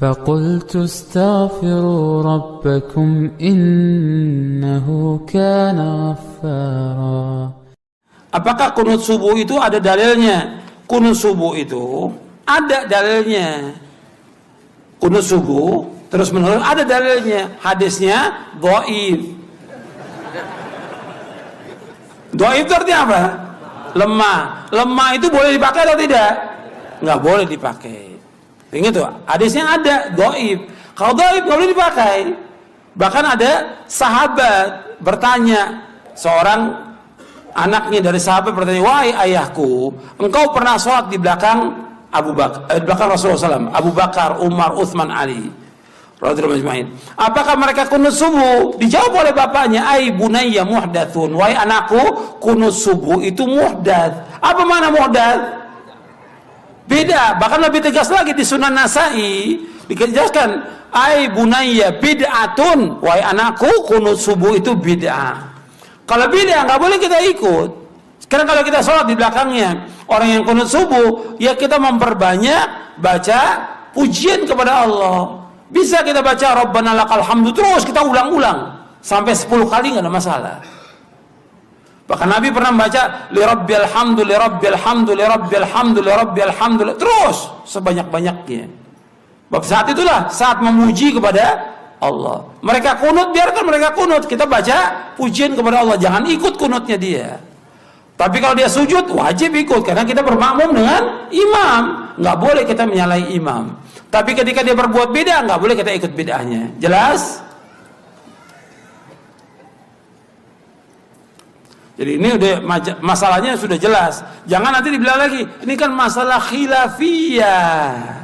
فقلت استغفروا ربكم إنه كان غفارا. Apakah kunut subuh itu ada dalilnya? Kunut subuh itu ada dalilnya. Kunut subuh terus menerus ada dalilnya. Hadisnya dhaif. Dhaif itu artinya apa? Lemah. Lemah itu boleh dipakai atau tidak? Nggak boleh dipakai. Ingat tuh, hadisnya ada dhaif. Kalau dhaif nggak boleh dipakai. Bahkan ada sahabat bertanya, seorang anaknya dari sahabat bertanya, wahai ayahku, engkau pernah sholat di belakang Abu Bakar, di belakang Rasulullah SAW, Abu Bakar, Umar, Uthman, Ali, radhiyallahu ajma'in. Apakah mereka kunut subuh? Dijawab oleh bapaknya, ai bunayya muhdatsun, wahai anakku, kunut subuh itu muhdats. Apa makna muhdats? Beda, bahkan lebih tegas lagi di Sunan Nasai dijelaskan, ai bunayya bid'atun, wahai anakku, kunut subuh itu bid'ah. Kalau bid'ah nggak boleh kita ikut. Sekarang kalau kita sholat di belakangnya orang yang kunut subuh, ya kita memperbanyak baca pujian kepada Allah. Bisa kita baca Rabbana lakal hamdu terus kita ulang-ulang sampai 10 kali nggak ada masalah. Bahkan Nabi pernah membaca li rabbil hamdu li rabbil hamdu li rabbil hamdu li rabbil hamdu terus sebanyak-banyaknya. Bab saat itulah saat memuji kepada Allah. Mereka kunut, biarkan mereka kunut. Kita baca pujian kepada Allah, jangan ikut kunutnya dia. Tapi kalau dia sujud wajib ikut karena kita bermakmum dengan imam. Nggak boleh kita menyalahi imam. Tapi ketika dia berbuat beda nggak boleh kita ikut bid'ahnya. Jelas? Jadi ini udah masalahnya sudah jelas. Jangan nanti dibilang lagi, ini kan masalah khilafiyah,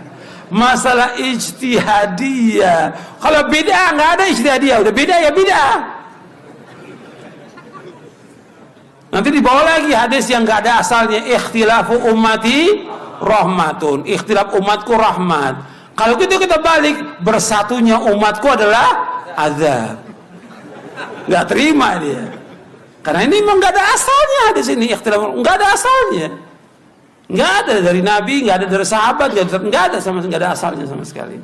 masalah ijtihadiyah. Kalau bid'ah nggak ada ijtihadiyah, udah beda ya bid'ah. Nanti dibawa lagi hadis yang nggak ada asalnya, ikhtilafu ummati rahmatun, ikhtilaf umatku rahmat. Kalau gitu kita balik, bersatunya umatku adalah azab. Nggak terima dia. Karena ini memang nggak ada asalnya di sini, ikhtilaf nggak ada asalnya, nggak ada dari Nabi, nggak ada dari sahabat, nggak ada sama, nggak ada asalnya sama sekali.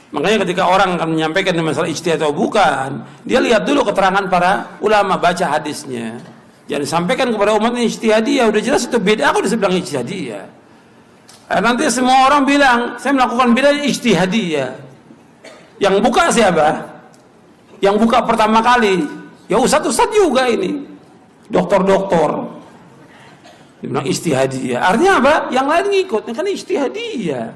Makanya ketika orang akan menyampaikan masalah ijtihad atau bukan, dia lihat dulu keterangan para ulama, baca hadisnya. Jangan disampaikan kepada umat ini ijtihadiyah, udah jelas itu beda, aku udah bilang ijtihadiyah. Nanti semua orang bilang saya melakukan beda ijtihadiyah. Yang buka siapa? Yang buka pertama kali ya ustadz juga ini, doktor-doktor. Dia bilang ijtihadiyah. Artinya apa? Yang lain ngikut, kan ijtihadiyah.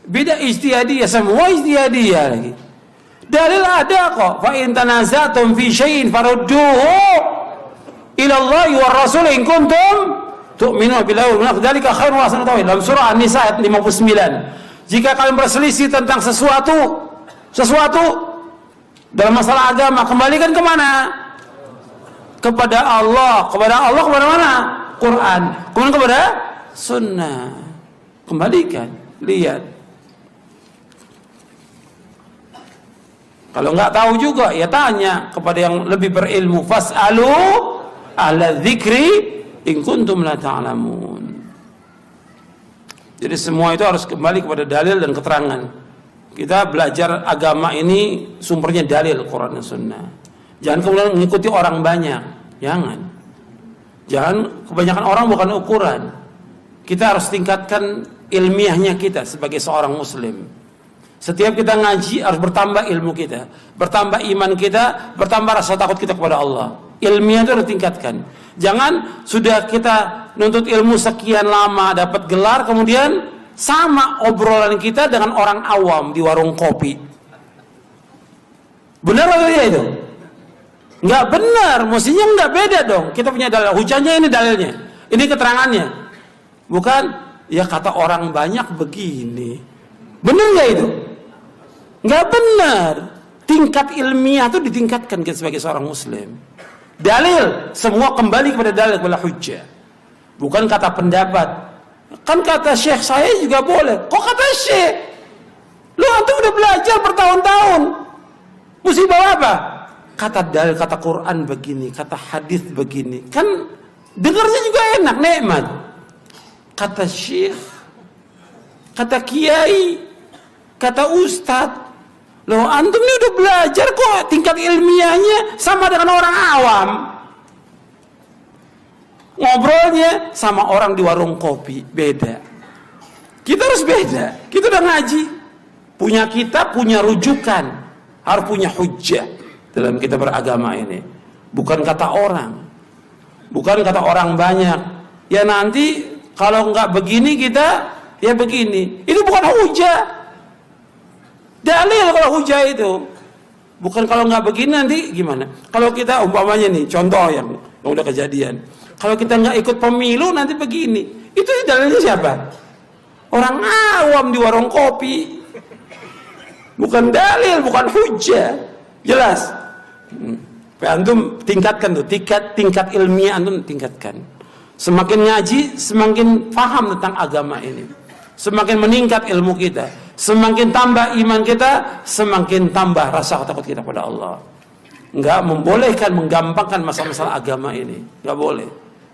Beda ijtihadiyah, semua ijtihadiyah lagi. Dalil ada kok. Fa in tanaza'tum fi syai'in farudduhu ila Allah wa Rasul in kuntum tu'minu billahi wal yawmil akhir. Dzalika khairun wa ahsanu ta'wila. Dalam surah An-Nisa ayat 59. Jika kalian berselisih tentang sesuatu dalam masalah agama, kembalikan kemana? Kepada Allah. Kepada mana? Quran. Kemudian kepada sunnah. Kembalikan. Lihat. Kalau nggak tahu juga, ya tanya kepada yang lebih berilmu. Fas'alu ahla dzikri in kuntum la ta'lamun. Jadi semua itu harus kembali kepada dalil dan keterangan. Kita belajar agama ini sumbernya dalil Quran dan Sunnah. Jangan kemudian mengikuti orang banyak. Jangan kebanyakan orang bukan ukuran. Kita harus tingkatkan ilmiahnya kita sebagai seorang muslim. Setiap kita ngaji harus bertambah ilmu kita, bertambah iman kita, bertambah rasa takut kita kepada Allah. Ilmiah itu harus tingkatkan. Jangan sudah kita nuntut ilmu sekian lama dapat gelar kemudian sama obrolan kita dengan orang awam di warung kopi. Benar atau tidak itu? Nggak benar, mestinya nggak beda dong. Kita punya dalil, hujahnya ini dalilnya, ini keterangannya. Bukan, ya kata orang banyak begini. Benar nggak itu? Nggak benar. Tingkat ilmiah itu ditingkatkan kita sebagai seorang muslim. Dalil, semua kembali kepada dalil, kepada hujjah. Bukan kata pendapat. Kan kata syekh saya juga boleh. Kok kata syekh? Lu antum udah belajar bertahun-tahun. Musibah apa? Kata dalil, kata Quran begini, kata hadis begini. Kan dengarnya juga enak, nikmat. kata syekh, kata kiai, kata ustadz. Loh, antum ini udah belajar kok, tingkat ilmiahnya sama dengan orang awam. Ngobrolnya sama orang di warung kopi, beda. Kita harus beda. Kita udah ngaji, punya kitab, punya rujukan, harus punya hujjah dalam kita beragama ini. Bukan kata orang, bukan kata orang banyak. Ya nanti kalau nggak begini kita, ya begini. Itu bukan hujjah. Dalil kalau hujah itu. Bukan kalau nggak begini nanti gimana. Kalau kita umpamanya nih, contoh yang udah kejadian. Kalau kita nggak ikut pemilu nanti begini. Itu dalilnya siapa? Orang awam di warung kopi. Bukan dalil, bukan hujah. Jelas. Antum tingkatkan tuh, tingkat ilmiah antum tingkatkan. Semakin ngaji, semakin paham tentang agama ini. Semakin meningkat ilmu kita, semakin tambah iman kita, semakin tambah rasa takut kita pada Allah. Enggak membolehkan menggampangkan masalah-masalah agama ini, enggak boleh.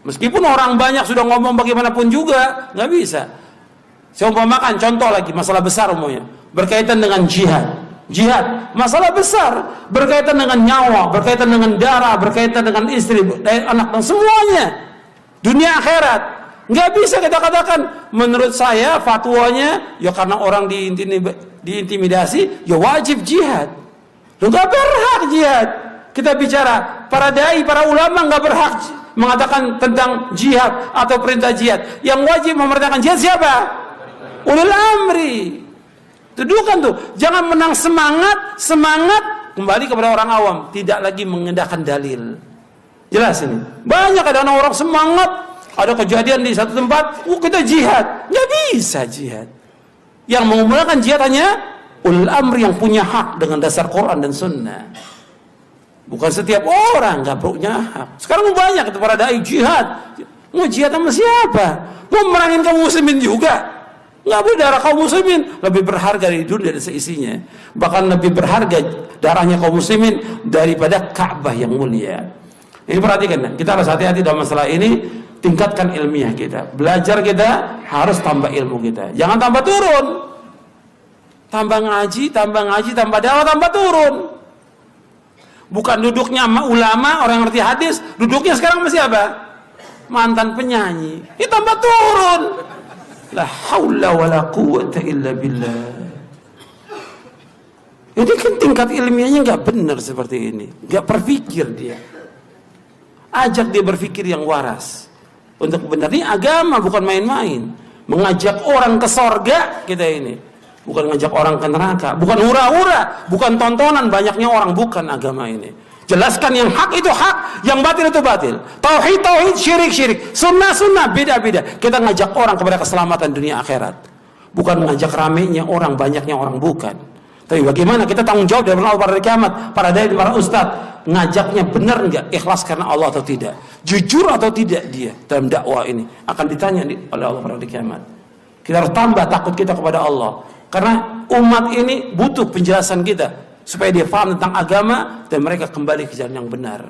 Meskipun orang banyak sudah ngomong bagaimanapun juga, enggak bisa. Saya umpamakan contoh lagi, masalah besar umumnya, berkaitan dengan jihad. Jihad, masalah besar, berkaitan dengan nyawa, berkaitan dengan darah, berkaitan dengan istri, anak, dan semuanya. Dunia akhirat. Nggak bisa kita katakan, menurut saya fatwanya, ya karena orang diintimidasi, ya wajib jihad. Lu nggak berhak jihad. Kita bicara, para dai, para ulama nggak berhak mengatakan tentang jihad atau perintah jihad. Yang wajib memerintahkan jihad siapa? Ulil amri. Tuduhkan tuh, jangan menang semangat kembali kepada orang awam, tidak lagi mengendahkan dalil. Jelas ini. Banyak ada orang semangat. Ada kejadian di satu tempat, kita jihad. Nggak bisa jihad. Yang menggunakan jihad hanya ulul amri yang punya hak dengan dasar Quran dan Sunnah. Bukan setiap orang nggak punya hak. Sekarang banyak itu para dai jihad. Mau jihad sama siapa? Mau merangin kaum muslimin juga? Nggak boleh. Darah kaum muslimin lebih berharga dari dunia dan seisinya. Bahkan lebih berharga darahnya kaum muslimin daripada Ka'bah yang mulia. Ini perhatikan, kita harus hati-hati dalam masalah ini. Tingkatkan ilmiah kita, belajar kita harus tambah ilmu kita, jangan tambah turun. Tambah ngaji, tambah dakwah, tambah turun. Bukan duduknya ulama, orang yang ngerti hadis, duduknya sekarang masih apa? Mantan penyanyi. Ini tambah turun. La haula wala quwwata illa billah. Jadi kan tingkat ilmiahnya nggak benar seperti ini, nggak berpikir dia. Ajak dia berpikir yang waras. Untuk benar ini agama, bukan main-main. Mengajak orang ke sorga kita ini, bukan ngajak orang ke neraka. Bukan hura-hura, bukan tontonan banyaknya orang, bukan agama ini. Jelaskan yang hak itu hak, yang batil itu batil. Tauhid tauhid, syirik syirik, sunnah sunnah, beda beda. Kita ngajak orang kepada keselamatan dunia akhirat, bukan ngajak ramenya orang, banyaknya orang, bukan. Tapi bagaimana kita tanggung jawab dari Allah pada hari kiamat, para dai, para ustadz, ngajaknya benar enggak, ikhlas karena Allah atau tidak, jujur atau tidak dia dalam dakwah ini, akan ditanya oleh Allah pada hari kiamat. Kita harus tambah takut kita kepada Allah, karena umat ini butuh penjelasan kita supaya dia paham tentang agama dan mereka kembali ke jalan yang benar.